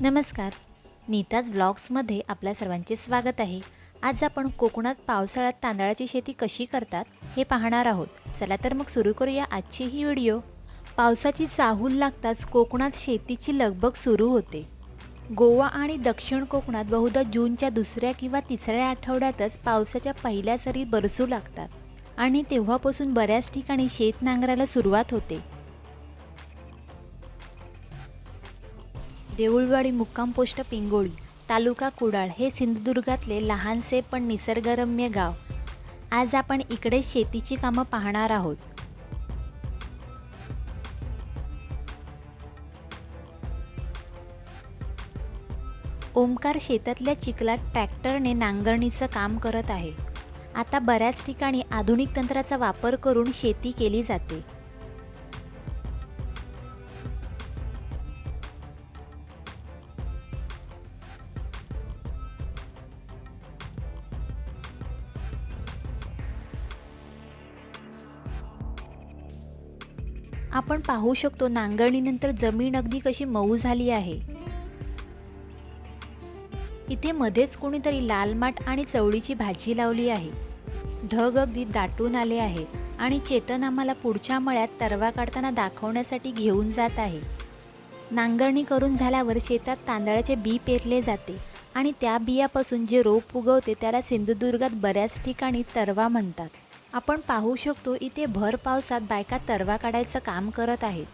नमस्कार. नीताज व्लॉग्समध्ये आपल्या सर्वांचे स्वागत आहे. आज आपण कोकणात पावसाळ्यात तांदळाची शेती कशी करतात हे पाहणार आहोत. चला तर मग सुरू करूया आजची ही व्हिडिओ. पावसाची चाहूल लागताच कोकणात शेतीची लगबग सुरू होते. गोवा आणि दक्षिण कोकणात बहुधा जूनच्या दुसऱ्या किंवा तिसऱ्या आठवड्यातच पावसाच्या पहिल्या सरी बरसू लागतात आणि तेव्हापासून बऱ्याच ठिकाणी शेत नांगरायला सुरुवात होते. देऊळवाडी मुक्काम पोस्ट पिंगोळी, तालुका कुडाळ हे सिंधुदुर्गातले लहानसे पण निसर्गरम्य गाव. आज आपण इकडे शेतीची कामं पाहणार आहोत. ओमकार शेतातल्या चिखलात ट्रॅक्टरने नांगरणीचं काम करत आहे. आता बऱ्याच ठिकाणी आधुनिक तंत्राचा वापर करून शेती केली जाते. आपण पाहू शकतो नांगरणीनंतर जमीन अगदी कशी मऊ झाली आहे. इथे मध्येच कोणीतरी लाल माठ आणि चवळीची भाजी लावली आहे. ढग अगदी दाटून आले आहेत आणि चेतन आम्हाला पुढच्या मळ्यात तरवा काढताना दाखवण्यासाठी घेऊन जात आहे. नांगरणी करून झाल्यावर शेतात तांदळाचे बी पेरले जाते आणि त्या बियापासून जे रोप उगवते त्याला सिंधुदुर्गात बऱ्याच ठिकाणी तरवा म्हणतात. आपण पाहू शकतो इथे भर पावसात बायका तरवा काढायचं काम करत आहेत.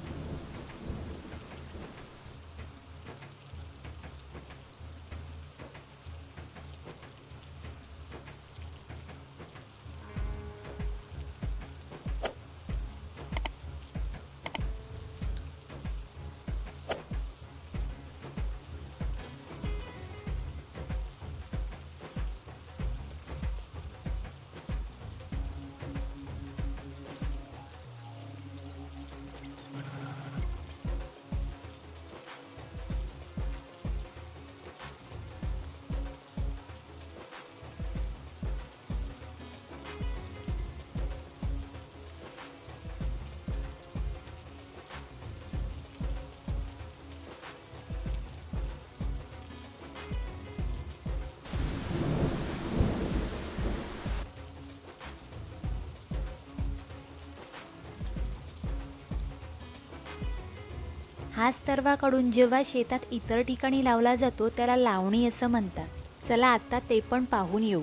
हाच तरवा काढून जेव्हा शेतात इतर ठिकाणी लावला जातो त्याला लावणी असं म्हणतात. चला आता ते पण पाहून येऊ.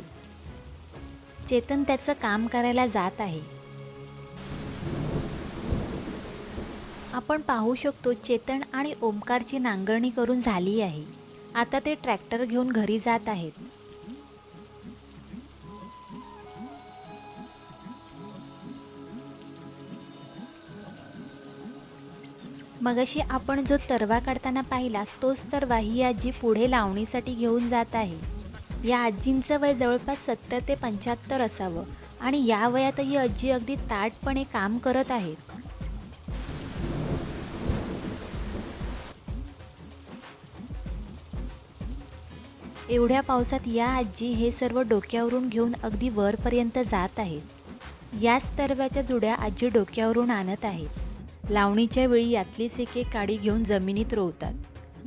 चेतन त्याचं काम करायला जात आहे. आपण पाहू शकतो चेतन आणि ओमकारची नांगरणी करून झाली आहे. आता ते ट्रॅक्टर घेऊन घरी जात आहेत. मगाशी आपण जो तरवा काढताना पाहिला तोच तरवा ही आजी पुढे लावणीसाठी घेऊन जात आहे. या आजींचं वय जवळपास 70 ते 75 असावं आणि या वयातही आजी अगदी ताठपणे काम करत आहेत. एवढ्या पावसात या आजी हे सर्व डोक्यावरून घेऊन अगदी वरपर्यंत जात आहेत. याच तरव्याच्या जुड्या आजी डोक्यावरून आणत आहेत. लावणीच्या वेळी यातलीच एक एक काडी घेऊन जमिनीत रोवतात.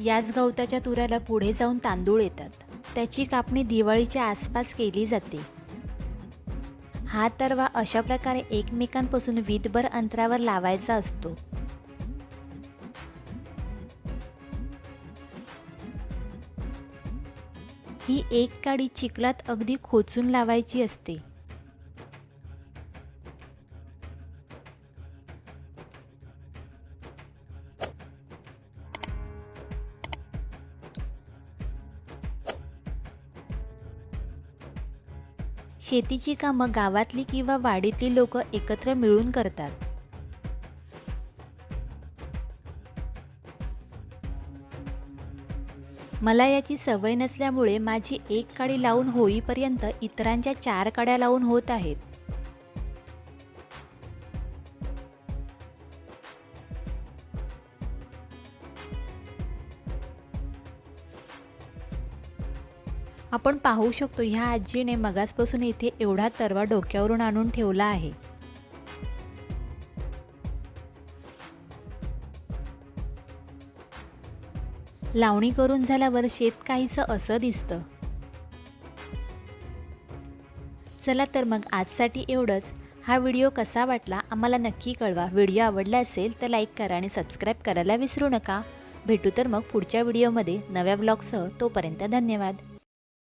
याच गवताच्या तुऱ्याला पुढे जाऊन तांदूळ येतात. त्याची कापणी दिवाळीच्या आसपास केली जाते. हा तरवा अशा प्रकारे एकमेकांपासून वीतभर अंतरावर लावायचा असतो. ही एक काडी चिखलात अगदी खोचून लावायची असते. शेतीची कामं गावातली किंवा वाडीतली लोक एकत्र मिळून करतात. मला याची सवय नसल्यामुळे माझी एक काडी लावून होईपर्यंत इतरांच्या 4 काड्या लावून होत आहेत. आपण पाहू शकतो ह्या आजीने मगासपासून इथे एवढा तरवा डोक्यावरून आणून ठेवला आहे. लावणी करून झाल्यावर शेत काहीसं असं दिसतं. चला तर मग आजसाठी एवढंच. हा व्हिडिओ कसा वाटला आम्हाला नक्की कळवा. व्हिडिओ आवडला असेल तर लाईक करा आणि सबस्क्राईब करायला विसरू नका. भेटू तर मग पुढच्या व्हिडिओमध्ये नव्या ब्लॉगसह. तोपर्यंत धन्यवाद.